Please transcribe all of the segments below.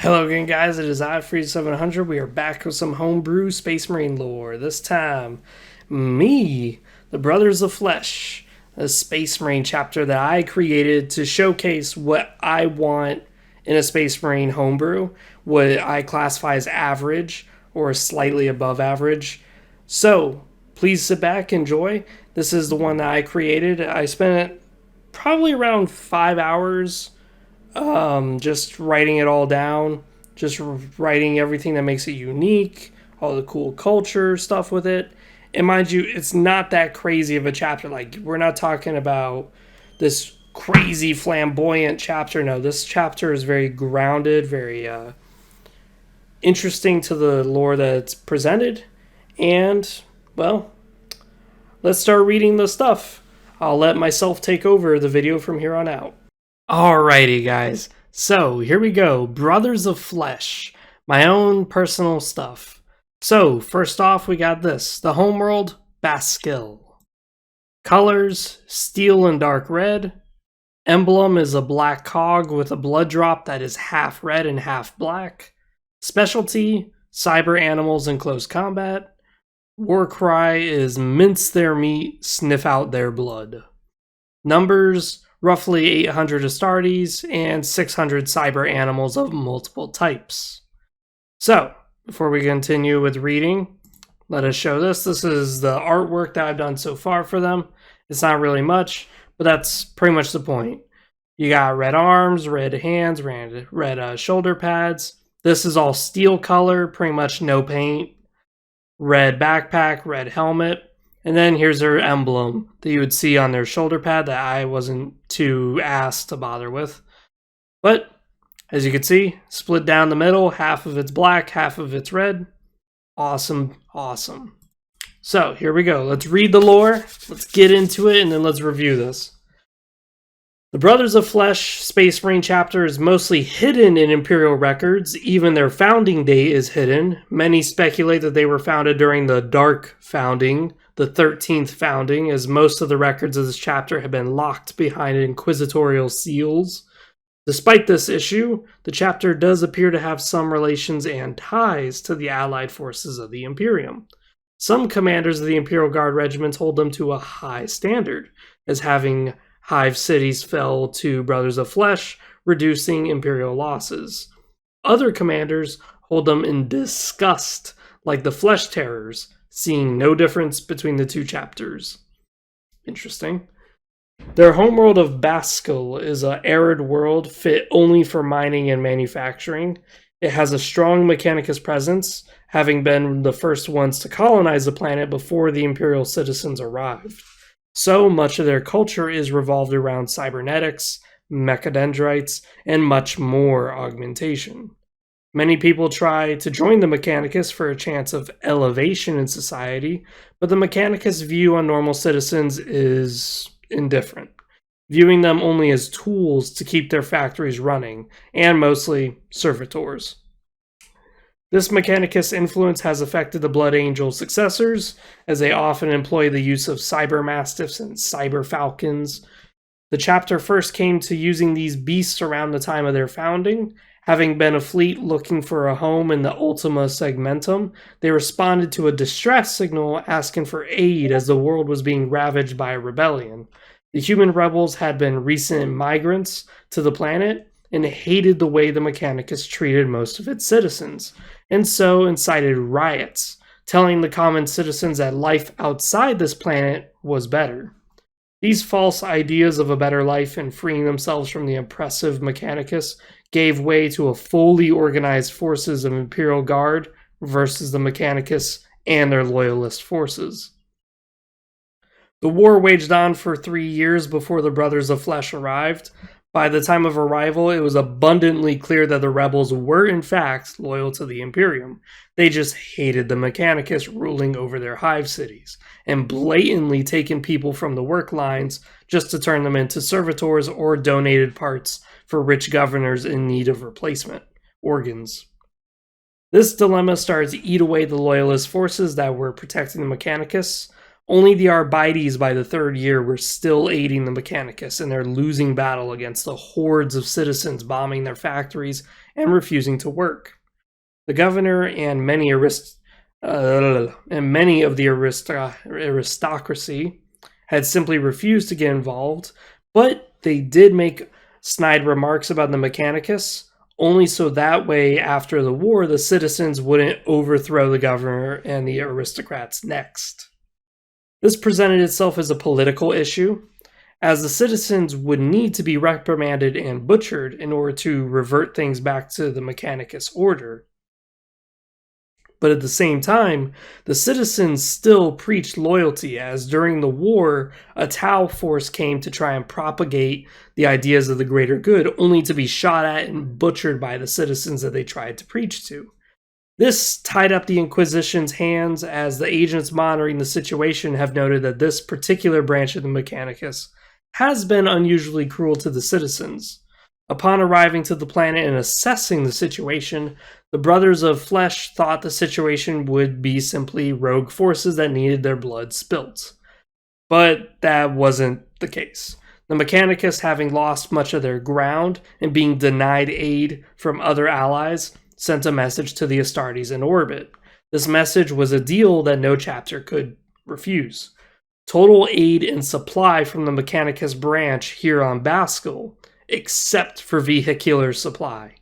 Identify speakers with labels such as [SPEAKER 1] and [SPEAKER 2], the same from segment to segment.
[SPEAKER 1] Hello again, guys. It is THEFREEZER700. We are back with some homebrew Space Marine lore. This time, me, the Brothers of Flesh, a Space Marine chapter that I created to showcase what I want in a Space Marine homebrew, what I classify as average or slightly above average. So, please sit back, enjoy. This is the one that I created. I spent probably around 5 hours just writing it all down, just writing everything that makes it unique, all the cool culture stuff with it. And mind you, it's not that crazy of a chapter. Like, we're not talking about this crazy flamboyant chapter. No, this chapter is very grounded, very interesting to the lore that's presented. And, well, let's start reading the stuff. I'll let myself take over the video from here on out. Alrighty, guys. So, here we go. Brothers of Flesh. My own personal stuff. So, first off, we got this. The homeworld, Baskill. Colors, steel and dark red. Emblem is a black cog with a blood drop that is half red and half black. Specialty, cyber animals in close combat. War cry is mince their meat, sniff out their blood. Numbers, roughly 800 Astartes and 600 cyber animals of multiple types. So, before we continue with reading, let us show this. This is the artwork that I've done so far for them. It's not really much, but that's pretty much the point. You got red arms, red hands, red shoulder pads. This is all steel color, pretty much no paint. Red backpack, red helmet. And then here's their emblem that you would see on their shoulder pad that I wasn't too asked to bother with. But, as you can see, split down the middle, half of it's black, half of it's red. Awesome, awesome. So, here we go. Let's read the lore, let's get into it, and then let's review this. The Brothers of Flesh Space Marine chapter is mostly hidden in Imperial records. Even their founding date is hidden. Many speculate that they were founded during the Dark Founding, the 13th founding, as most of the records of this chapter have been locked behind inquisitorial seals. Despite this issue, the chapter does appear to have some relations and ties to the allied forces of the Imperium. Some commanders of the Imperial Guard regiments hold them to a high standard, as having Hive cities fell to Brothers of Flesh, reducing Imperial losses. Other commanders hold them in disgust, like the Flesh Terrors, seeing no difference between the two chapters. Interesting. Their homeworld of Baskill is an arid world fit only for mining and manufacturing. It has a strong Mechanicus presence, having been the first ones to colonize the planet before the Imperial citizens arrived. So much of their culture is revolved around cybernetics, mechadendrites, and much more augmentation. Many people try to join the Mechanicus for a chance of elevation in society, but the Mechanicus' view on normal citizens is indifferent, viewing them only as tools to keep their factories running, and mostly servitors. This Mechanicus influence has affected the Blood Angel successors, as they often employ the use of cyber mastiffs and cyber falcons. The chapter first came to using these beasts around the time of their founding. Having been a fleet looking for a home in the Ultima Segmentum, they responded to a distress signal asking for aid as the world was being ravaged by a rebellion. The human rebels had been recent migrants to the planet and hated the way the Mechanicus treated most of its citizens, and so incited riots, telling the common citizens that life outside this planet was better. These false ideas of a better life and freeing themselves from the oppressive Mechanicus gave way to a fully organized forces of Imperial Guard versus the Mechanicus and their loyalist forces. The war waged on for 3 years before the Brothers of Flesh arrived. By the time of arrival, it was abundantly clear that the rebels were in fact loyal to the Imperium. They just hated the Mechanicus ruling over their hive cities, and blatantly taking people from the work lines just to turn them into servitors or donated parts for rich governors in need of replacement organs. This dilemma started to eat away the loyalist forces that were protecting the Mechanicus. Only the Arbites by the third year were still aiding the Mechanicus in their losing battle against the hordes of citizens bombing their factories and refusing to work. The governor and many of the aristocracy had simply refused to get involved, but they did make snide remarks about the Mechanicus, only so that way, after the war, the citizens wouldn't overthrow the governor and the aristocrats next. This presented itself as a political issue, as the citizens would need to be reprimanded and butchered in order to revert things back to the Mechanicus order. But at the same time, the citizens still preached loyalty, as during the war, a Tau force came to try and propagate the ideas of the greater good, only to be shot at and butchered by the citizens that they tried to preach to. This tied up the Inquisition's hands, as the agents monitoring the situation have noted that this particular branch of the Mechanicus has been unusually cruel to the citizens. Upon arriving to the planet and assessing the situation, the Brothers of Flesh thought the situation would be simply rogue forces that needed their blood spilt. But that wasn't the case. The Mechanicus, having lost much of their ground and being denied aid from other allies, sent a message to the Astartes in orbit. This message was a deal that no chapter could refuse. Total aid and supply from the Mechanicus branch here on Baskel, except for vehicular supply.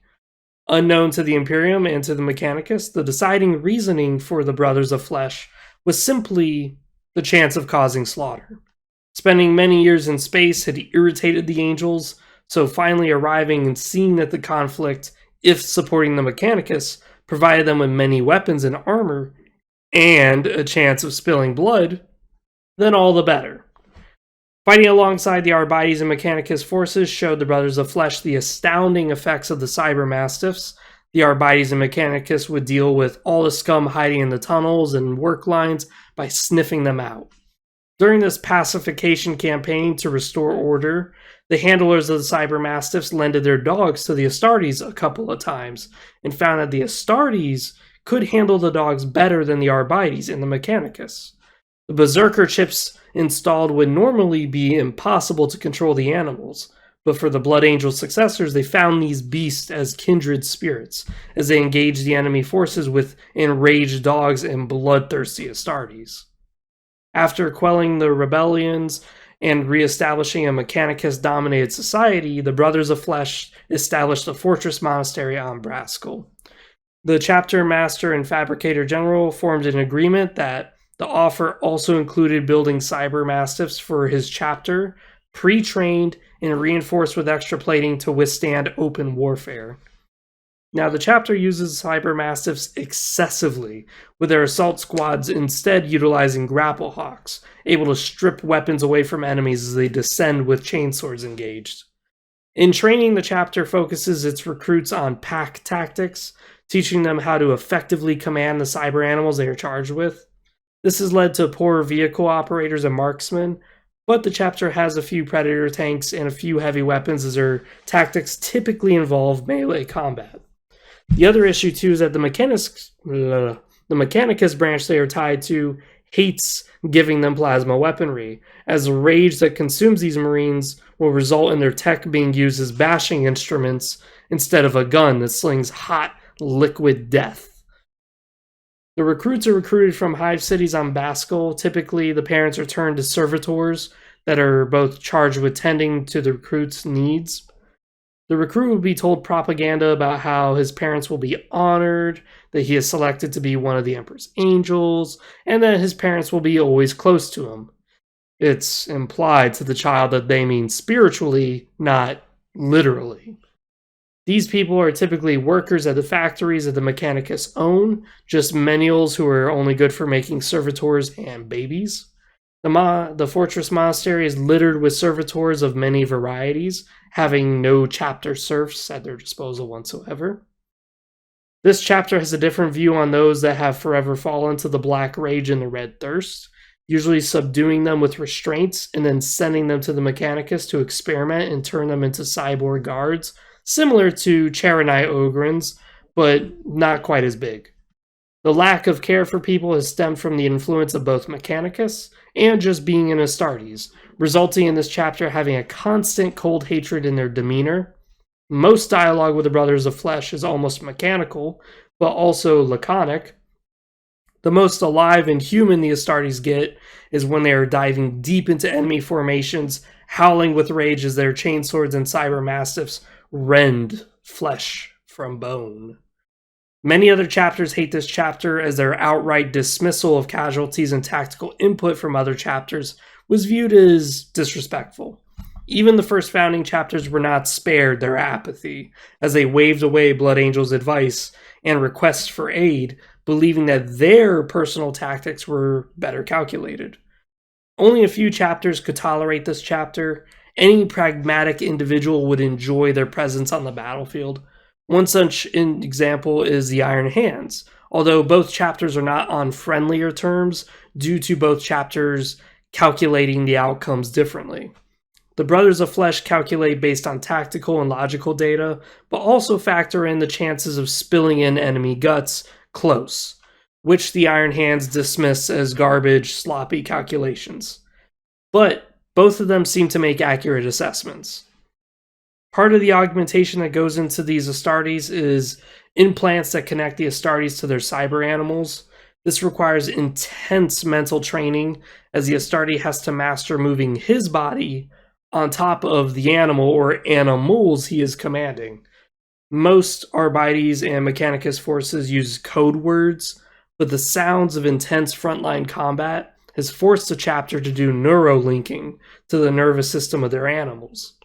[SPEAKER 1] Unknown to the Imperium and to the Mechanicus, the deciding reasoning for the Brothers of Flesh was simply the chance of causing slaughter. Spending many years in space had irritated the Angels, so finally arriving and seeing that the conflict, if supporting the Mechanicus, provided them with many weapons and armor, and a chance of spilling blood, then all the better. Fighting alongside the Arbites and Mechanicus forces showed the Brothers of Flesh the astounding effects of the Cyber Mastiffs. The Arbites and Mechanicus would deal with all the scum hiding in the tunnels and work lines by sniffing them out. During this pacification campaign to restore order, the handlers of the Cyber Mastiffs lended their dogs to the Astartes a couple of times, and found that the Astartes could handle the dogs better than the Arbites and the Mechanicus. The Berserker chips installed would normally be impossible to control the animals, but for the Blood Angel successors, they found these beasts as kindred spirits, as they engaged the enemy forces with enraged dogs and bloodthirsty Astartes. After quelling the rebellions and re-establishing a Mechanicus-dominated society, the Brothers of Flesh established a fortress monastery on Braskel. The chapter master and fabricator general formed an agreement that the offer also included building cyber mastiffs for his chapter, pre-trained and reinforced with extra plating to withstand open warfare. Now, the chapter uses cyber mastiffs excessively, with their assault squads instead utilizing grapple hawks, able to strip weapons away from enemies as they descend with chainswords engaged. In training, the chapter focuses its recruits on pack tactics, teaching them how to effectively command the cyber animals they are charged with. This has led to poorer vehicle operators and marksmen, but the chapter has a few predator tanks and a few heavy weapons, as their tactics typically involve melee combat. The other issue too is that the Mechanicus branch they are tied to hates giving them plasma weaponry, as the rage that consumes these Marines will result in their tech being used as bashing instruments instead of a gun that slings hot liquid death. The recruits are recruited from hive cities on Baskel. Typically, the parents are turned to servitors that are both charged with tending to the recruit's needs. The recruit will be told propaganda about how his parents will be honored, that he is selected to be one of the Emperor's angels, and that his parents will be always close to him. It's implied to the child that they mean spiritually, not literally. These people are typically workers at the factories that the Mechanicus own, just menials who are only good for making servitors and babies. The fortress monastery is littered with servitors of many varieties, having no chapter serfs at their disposal whatsoever. This chapter has a different view on those that have forever fallen to the Black Rage and the Red Thirst, usually subduing them with restraints and then sending them to the Mechanicus to experiment and turn them into cyborg guards, similar to Charonite Ogrins, but not quite as big. The lack of care for people has stemmed from the influence of both Mechanicus and just being in Astartes, resulting in this chapter having a constant cold hatred in their demeanor. Most dialogue with the Brothers of Flesh is almost mechanical, but also laconic. The most alive and human the Astartes get is when they are diving deep into enemy formations, howling with rage as their chainswords and cyber mastiffs rend flesh from bone. Many other chapters hate this chapter as their outright dismissal of casualties and tactical input from other chapters was viewed as disrespectful. Even the first founding chapters were not spared their apathy, as they waved away Blood Angel's advice and requests for aid, believing that their personal tactics were better calculated. Only a few chapters could tolerate this chapter. Any pragmatic individual would enjoy their presence on the battlefield. One such example is the Iron Hands, although both chapters are not on friendlier terms due to both chapters calculating the outcomes differently. The Brothers of Flesh calculate based on tactical and logical data, but also factor in the chances of spilling in enemy guts close, which the Iron Hands dismiss as garbage, sloppy calculations. But both of them seem to make accurate assessments. Part of the augmentation that goes into these Astartes is implants that connect the Astartes to their cyber animals. This requires intense mental training, as the Astarte has to master moving his body on top of the animal or animals he is commanding. Most Arbites and Mechanicus forces use code words, but the sounds of intense frontline combat has forced the chapter to do neurolinking to the nervous system of their animals.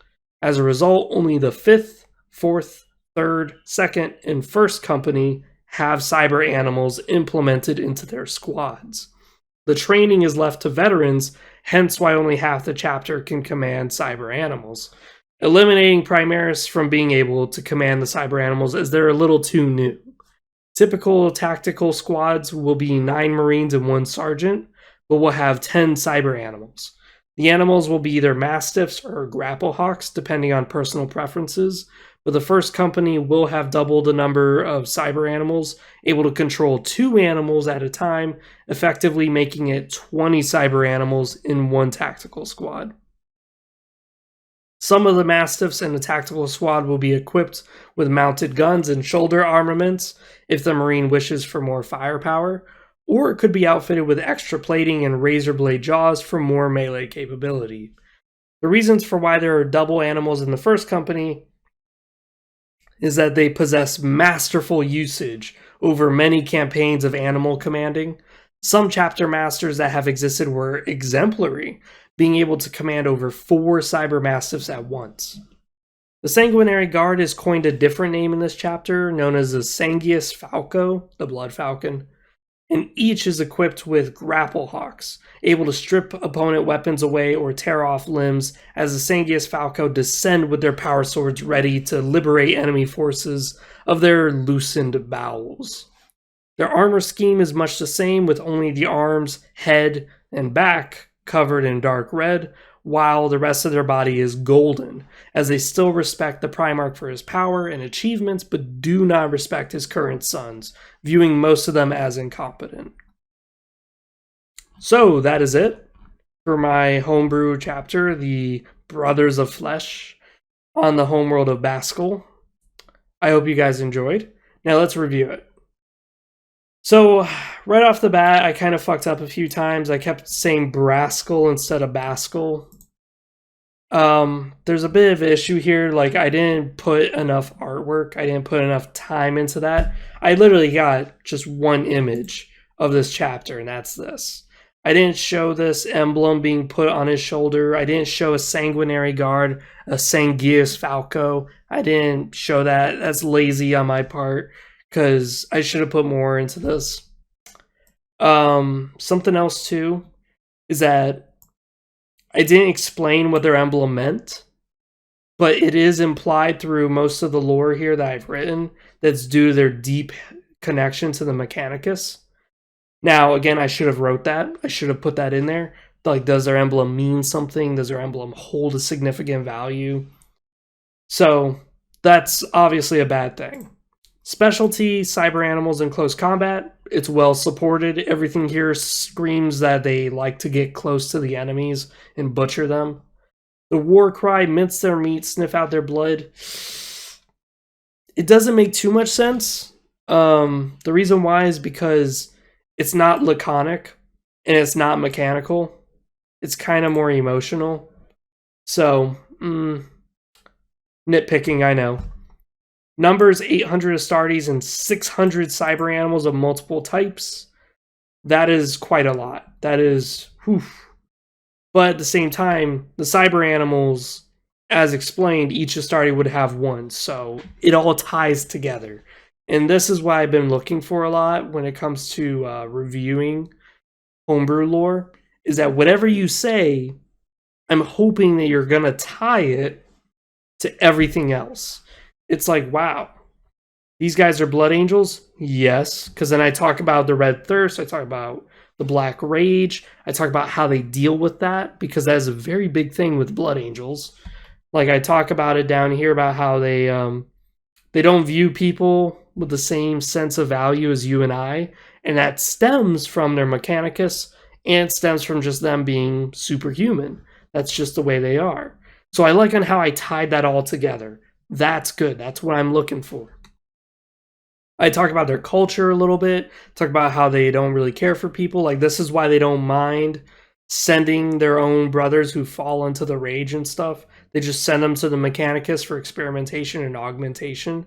[SPEAKER 1] As a result, only the 5th, 4th, 3rd, 2nd, and 1st company have cyber animals implemented into their squads. The training is left to veterans, hence why only half the chapter can command cyber animals, eliminating Primaris from being able to command the cyber animals as they're a little too new. Typical tactical squads will be 9 Marines and 1 Sergeant, but will have 10 cyber animals. The animals will be either Mastiffs or Grapplehawks, depending on personal preferences, but the first company will have double the number of cyber animals, able to control 2 animals at a time, effectively making it 20 cyber animals in 1 tactical squad. Some of the Mastiffs in the tactical squad will be equipped with mounted guns and shoulder armaments if the Marine wishes for more firepower, or it could be outfitted with extra plating and razor blade jaws for more melee capability. The reasons for why there are double animals in the first company is that they possess masterful usage over many campaigns of animal commanding. Some chapter masters that have existed were exemplary, being able to command over 4 cyber mastiffs at once. The Sanguinary Guard is coined a different name in this chapter, known as the Sanguis Falco, the Blood Falcon, and each is equipped with Grapplehawks, able to strip opponent weapons away or tear off limbs as the Sanguis Falco descend with their power swords ready to liberate enemy forces of their loosened bowels. Their armor scheme is much the same, with only the arms, head, and back covered in dark red, while the rest of their body is golden, as they still respect the Primarch for his power and achievements, but do not respect his current sons, viewing most of them as incompetent. So that is it for my homebrew chapter, the Brothers of Flesh, on the homeworld of Baskel. I hope you guys enjoyed. Now let's review it. So, right off the bat, I kind of fucked up a few times. I kept saying Braskel instead of Baskel. There's a bit of an issue here. Like, I didn't put enough artwork. I didn't put enough time into that. I literally got just one image of this chapter, and that's this. I didn't show this emblem being put on his shoulder. I didn't show a Sanguinary Guard, a Sanguis Falco. I didn't show that. That's lazy on my part, because I should have put more into this. Something else too is that I didn't explain what their emblem meant, but it is implied through most of the lore here that I've written that's due to their deep connection to the Mechanicus. Now, again, I should have wrote that. I should have put that in there. Like, does their emblem mean something? Does their emblem hold a significant value? So that's obviously a bad thing. Specialty cyber animals in close combat it's well supported. Everything here screams that they like to get close to the enemies and butcher them. The war cry, mince their meat, sniff out their blood. It doesn't make too much sense. The reason why is because it's not laconic and it's not mechanical. It's kind of more emotional. So, nitpicking, I know. Numbers 800 Astartes and 600 cyber animals of multiple types. That is quite a lot. That is, whew. But at the same time, the cyber animals, as explained, each Astarte would have one. So it all ties together. And this is what I've been looking for a lot when it comes to reviewing homebrew lore, is that whatever you say, I'm hoping that you're going to tie it to everything else. It's like, wow, these guys are blood angels? Yes, because then I talk about the red thirst, I talk about the black rage, I talk about how they deal with that, because that is a very big thing with blood angels. Like, I talk about it down here about how they don't view people with the same sense of value as you and I, and that stems from their Mechanicus, and it stems from just them being superhuman. That's just the way they are. So I like on how I tied that all together. That's good. That's what I'm looking for. I talk about their culture a little bit, talk about how they don't really care for people. Like, this is why they don't mind sending their own brothers who fall into the rage and stuff. They just send them to the Mechanicus for experimentation and augmentation.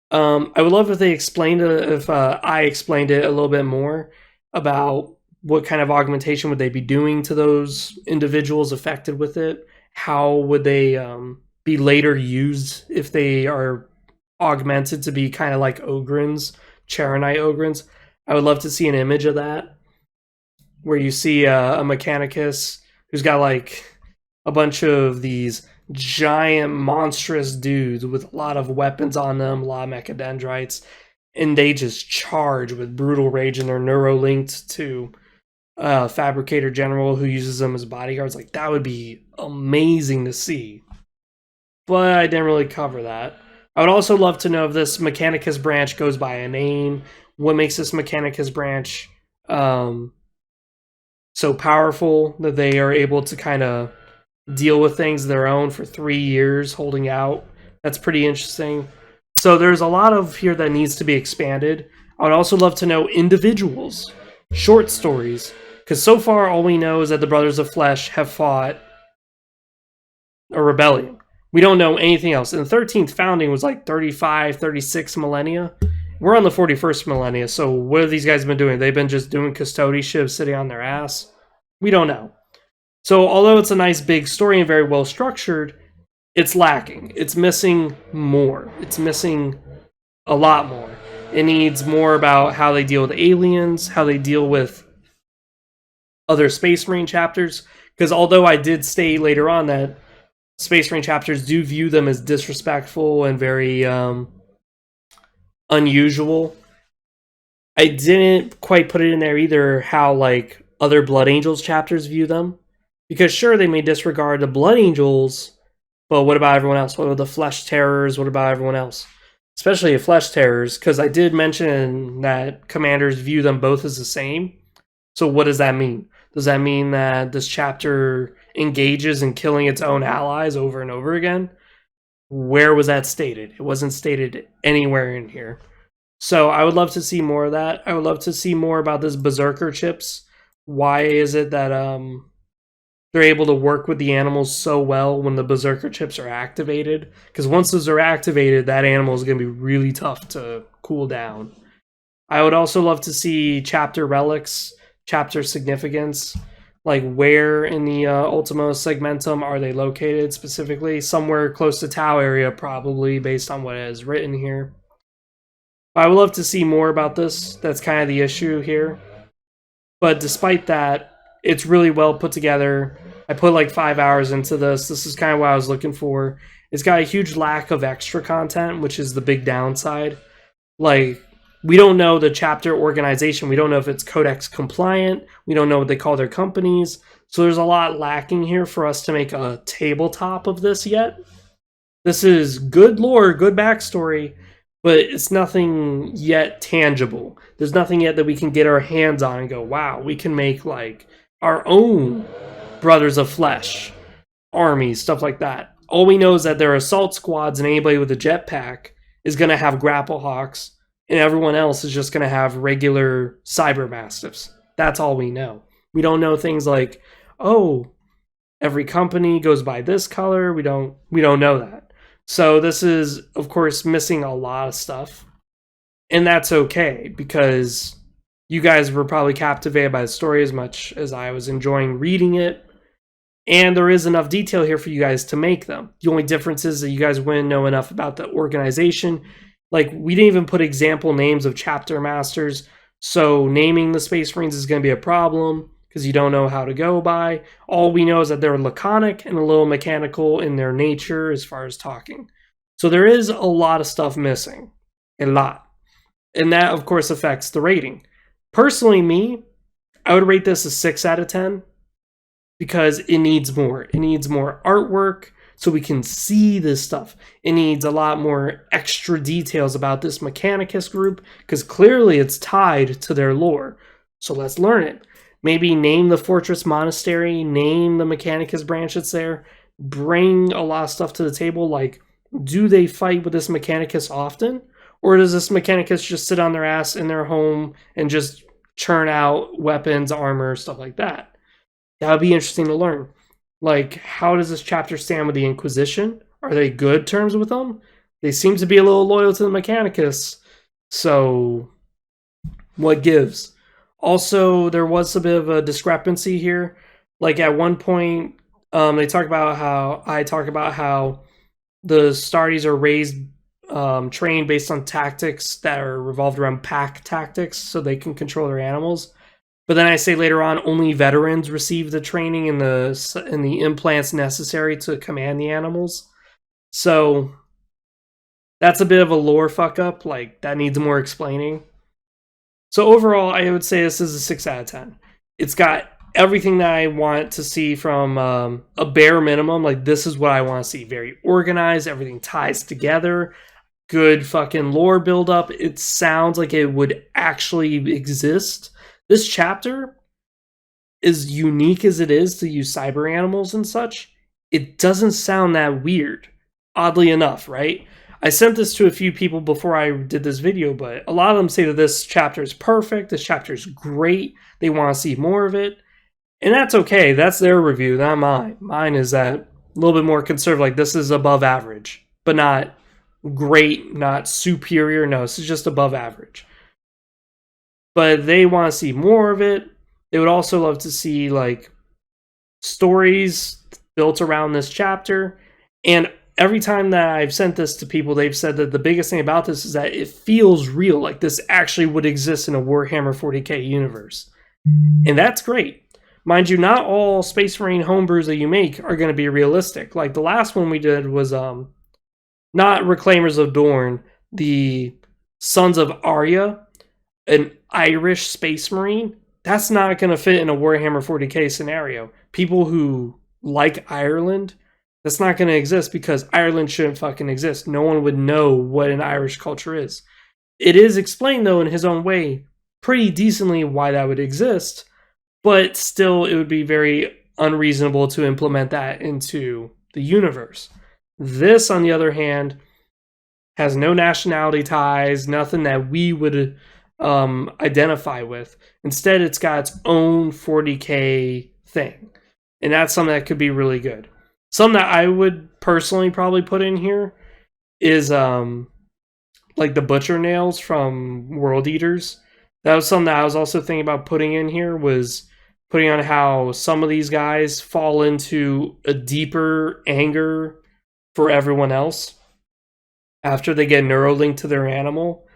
[SPEAKER 1] I would love if they explained it, if I explained it a little bit more about what kind of augmentation would they be doing to those individuals affected with it. How would they be later used if they are augmented to be kind of like Ogrins, Charonite Ogrins. I would love to see an image of that, where you see a Mechanicus who's got like a bunch of these giant monstrous dudes with a lot of weapons on them, a lot of mechadendrites, and they just charge with brutal rage, and they're neurolinked to Fabricator General who uses them as bodyguards. Like, that would be amazing to see. But I didn't really cover that. I would also love to know if this Mechanicus branch goes by a name. What makes this Mechanicus branch so powerful that they are able to kind of deal with things of their own for 3 years, holding out. That's pretty interesting. So there's a lot of here that needs to be expanded. I would also love to know individuals, short stories, because so far all we know is that the Brothers of Flesh have fought a rebellion. We don't know anything else. And the 13th founding was like 35, 36 millennia. We're on the 41st millennia, so what have these guys been doing? They've been just doing custodieship, sitting on their ass? We don't know. So although it's a nice big story and very well structured, it's lacking. It's missing more. It's missing a lot more. It needs more about how they deal with aliens, how they deal with other Space Marine chapters. Because although I did state later on that Space Marine chapters do view them as disrespectful and very unusual, I didn't quite put it in there either how like other Blood Angels chapters view them. Because sure, they may disregard the Blood Angels, but what about everyone else? What about the Flesh Terrors? What about everyone else? Especially the Flesh Terrors, because I did mention that commanders view them both as the same. So what does that mean? Does that mean that this chapter engages in killing its own allies over and over again? Where was that stated? It wasn't stated anywhere in here. So I would love to see more of that. I would love to see more about this Berserker chips. Why is it that they're able to work with the animals so well when the Berserker chips are activated? Because once those are activated, that animal is going to be really tough to cool down. I would also love to see chapter relics, chapter significance, like where in the Ultimo Segmentum are they located specifically? Somewhere close to Tau area, probably, based on what is written here. I would love to see more about this. That's kind of the issue here. But despite that, it's really well put together. I put like 5 hours into this. This is kind of what I was looking for. It's got a huge lack of extra content, which is the big downside. Like, we don't know the chapter organization. We don't know if it's Codex compliant. We don't know what they call their companies. So there's a lot lacking here for us to make a tabletop of this yet. This is good lore, good backstory, but it's nothing yet tangible. There's nothing yet that we can get our hands on and go, wow, we can make like our own Brothers of Flesh armies, stuff like that. All we know is that there are assault squads, and anybody with a jetpack is going to have grapple hawks, and everyone else is just going to have regular cyber mastiffs. That's all we know. We don't know things like, oh, every company goes by this color. We don't know that. So this is, of course, missing a lot of stuff, and that's okay because you guys were probably captivated by the story as much as I was enjoying reading it. And there is enough detail here for you guys to make them. The only difference is that you guys wouldn't know enough about the organization. Like, we didn't even put example names of chapter masters, so naming the Space Marines is going to be a problem because you don't know how to go by. All we know is that they're laconic and a little mechanical in their nature as far as talking. So there is a lot of stuff missing. A lot. And that, of course, affects the rating. Personally, me, I would rate this a 6 out of 10. Because it needs more. It needs more artwork so we can see this stuff. It needs a lot more extra details about this Mechanicus group because clearly it's tied to their lore. So let's learn it. Maybe name the Fortress Monastery, name the Mechanicus branch that's there, bring a lot of stuff to the table. Like, do they fight with this Mechanicus often? Or does this Mechanicus just sit on their ass in their home and just churn out weapons, armor, stuff like that? That would be interesting to learn. Like, how does this chapter stand with the Inquisition? Are they good terms with them? They seem to be a little loyal to the Mechanicus. So, what gives? Also, there was a bit of a discrepancy here. Like, at one point, they talk about how the Stardies are raised, trained based on tactics that are revolved around pack tactics, so they can control their animals. But then I say later on, only veterans receive the training and the implants necessary to command the animals. So that's a bit of a lore fuck up. Like, that needs more explaining. So overall, I would say this is a 6 out of 10. It's got everything that I want to see from a bare minimum. Like, this is what I want to see. Very organized. Everything ties together. Good fucking lore buildup. It sounds like it would actually exist. This chapter, as unique as it is to use cyber animals and such, it doesn't sound that weird, oddly enough, right? I sent this to a few people before I did this video, but a lot of them say that this chapter is perfect, this chapter is great, they want to see more of it, and that's okay. That's their review, not mine. Mine is that a little bit more conservative, like this is above average, but not great, not superior. No, this is just above average. But they want to see more of it. They would also love to see like stories built around this chapter. And every time that I've sent this to people, they've said that the biggest thing about this is that it feels real, like this actually would exist in a Warhammer 40k universe. And that's great. Mind you, not all Space Marine homebrews that you make are going to be realistic. Like the last one we did was not Reclaimers of Dorn, the Sons of Arya, an Irish Space Marine. That's not going to fit in a Warhammer 40k scenario. People who like Ireland, that's not going to exist because Ireland shouldn't fucking exist. No one would know what an Irish culture is. It is explained, though, in his own way, pretty decently why that would exist, but still it would be very unreasonable to implement that into the universe. This, on the other hand, has no nationality ties, nothing that we would identify with. Instead, it's got its own 40k thing, and that's something that could be really good. Something that I would personally probably put in here is like the butcher nails from World Eaters. That was something that I was also thinking about putting in here, was putting on how some of these guys fall into a deeper anger for everyone else after they get neuralinked to their animal.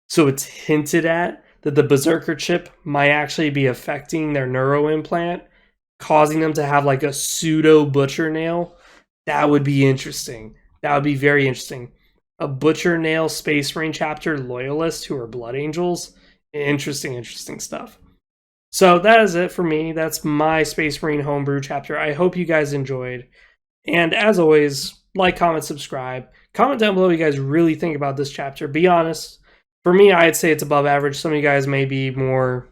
[SPEAKER 1] So it's hinted at that the Berserker chip might actually be affecting their neuro implant, causing them to have like a pseudo butcher nail. That would be interesting. That would be very interesting. A butcher nail Space Marine chapter loyalist who are Blood Angels. Interesting stuff. So that is it for me. That's my Space Marine homebrew chapter. I hope you guys enjoyed. And as always, like, comment, subscribe. Comment down below what you guys really think about this chapter. Be honest. For me, I'd say it's above average. Some of you guys may be more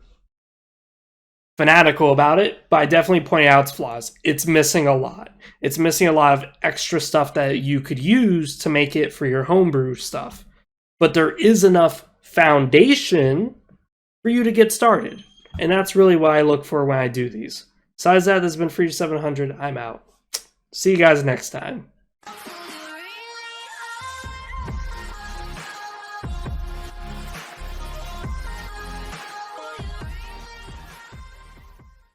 [SPEAKER 1] fanatical about it, but I definitely point out its flaws. It's missing a lot. It's missing a lot of extra stuff that you could use to make it for your homebrew stuff. But there is enough foundation for you to get started. And that's really what I look for when I do these. Besides that, this has been THEFREEZER700. I'm out. See you guys next time.